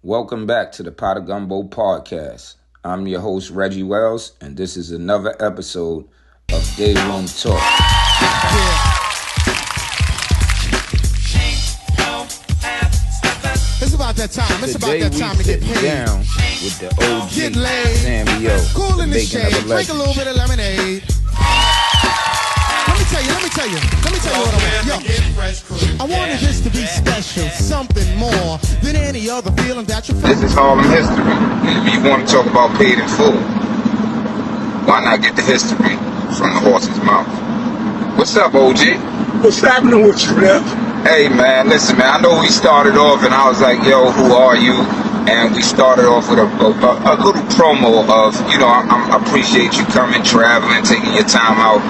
Welcome back to the Pot of Gumbo podcast. I'm your host, Reggie Wells, and this is another episode of Day Room Talk. It's about that time. It's Today about that time to get paid. Down with the OG, Get laid. Sammy-O, Cool in the making shade. of a Drink a little bit of lemonade. Let me tell you what I want. Yo, I wanted this to be special, something more than any other feeling that you feel. This is Harlem history. And if you want to talk about paid in full, why not get the history from the horse's mouth? What's up, OG? What's happening with you, man? Hey, man, listen, man, I know we started off and I was like, yo, who are you? And we started off with a little promo of, I appreciate you coming, traveling, taking your time out.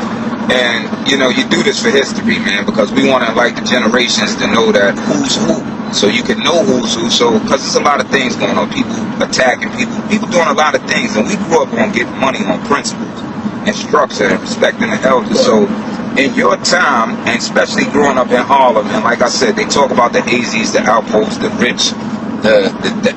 And, you do this for history, man, because we want to, like, the generations to know that who's who. So you can know who's who. So, because there's a lot of things going on. People attacking people doing a lot of things. And we grew up on getting money on principles and structure and respecting the elders. So, in your time, and especially growing up in Harlem, and like I said, they talk about the AZs, the Outposts, the rich, the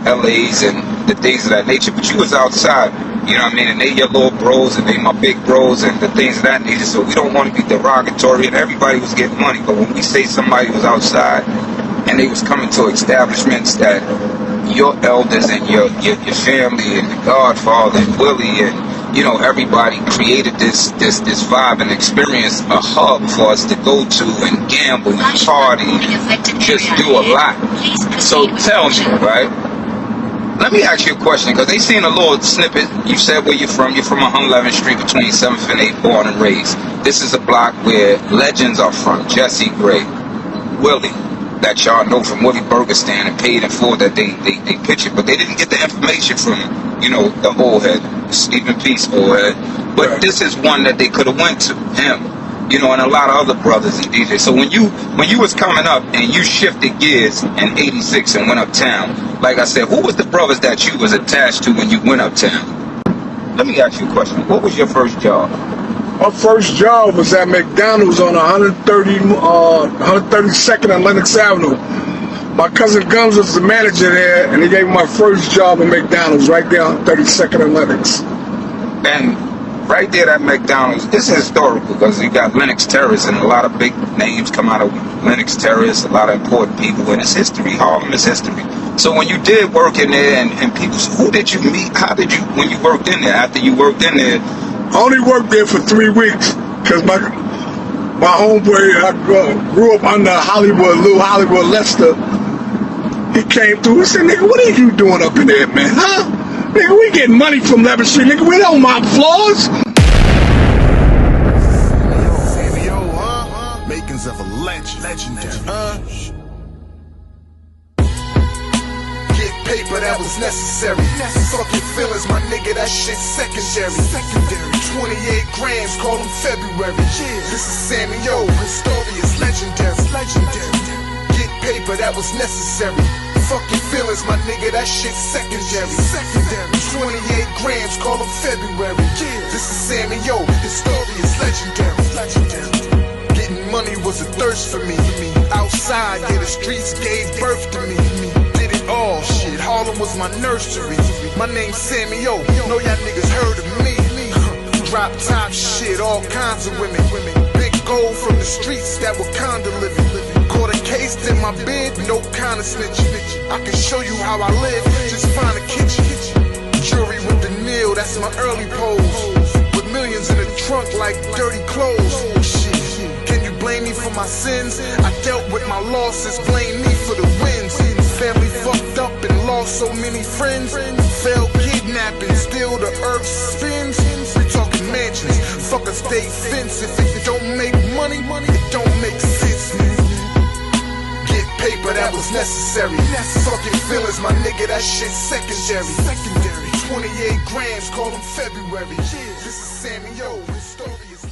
LAs, and the things of that nature. But you was outside. You know what I mean? And they your little bros, and they my big bros, and the things of that nature. So we don't want to be derogatory, and everybody was getting money. But when we say somebody was outside, and they was coming to establishments that your elders and your family and the Godfather and Willie and everybody created this vibe and experience, a hub for us to go to and gamble and party, just do a lot. So tell me, right? Let me ask you a question, because they seen a little snippet. You said where you're from. You're from 111th Street between 7th and 8th, born and raised. This is a block where legends are from. Jesse Gray, Willie, that y'all know from Willie Burger Stand and Paid in Full, that they pictured. But they didn't get the information from, the old head, Stephen Peace old head. But this is one that they could have went to, him. And a lot of other brothers and DJs. So when you was coming up and you shifted gears in 86 and went uptown, like I said, who was the brothers that you was attached to when you went uptown? Let me ask you a question. What was your first job? My first job was at McDonald's on 132nd and Lenox Avenue. My cousin Guns was the manager there, and he gave me my first job at McDonald's right there on 32nd and Lenox. And right there at McDonald's, it's historical because you got Lenox Terrace, and a lot of big names come out of Lenox Terrace, a lot of important people, and it's history. Harlem is history. So when you did work in there, and people, who did you meet? How did you, when you worked in there, after you worked in there? I only worked there for 3 weeks because my homeboy, I grew up under Little Hollywood Lester. He came through and said, nigga, what are you doing up in there, man? Huh? Nigga, we getting money from 11th Street, nigga. We don't mop floors. Sammy-O, makings of a legendary, Get paper, that was necessary. Fucking feelings, my nigga, that shit secondary. 28 grams, call them February. This is Sammy-O, his story is legendary. Get paper, that was necessary. Fucking feelings, my nigga, that shit secondary. 28 grams, call them February. This is Sammy-O, his story is legendary. Getting money was a thirst for me. Outside, yeah, the streets gave birth to me. Did it all, shit, Harlem was my nursery. My name's Sammy-O, know y'all niggas heard of me. Drop top shit, all kinds of women. Big gold from the streets, that Wakanda living. Caught a case in my bed, no kind of snitching. I can show you how I live, just find a kitchen. Jury with the nail, that's my early pose. With millions in the trunk like dirty clothes. Shit, can you blame me for my sins? I dealt with my losses, blame me for the wins. Family fucked up and lost so many friends. Failed kidnapping, still the earth spins. We talking mansions, fuck a state fence. If it don't make money, it don't make sense, man. Paper, that was necessary. Fucking feelings, my nigga, that shit secondary. 28 grams, call them February. This is Sammy-O, his story is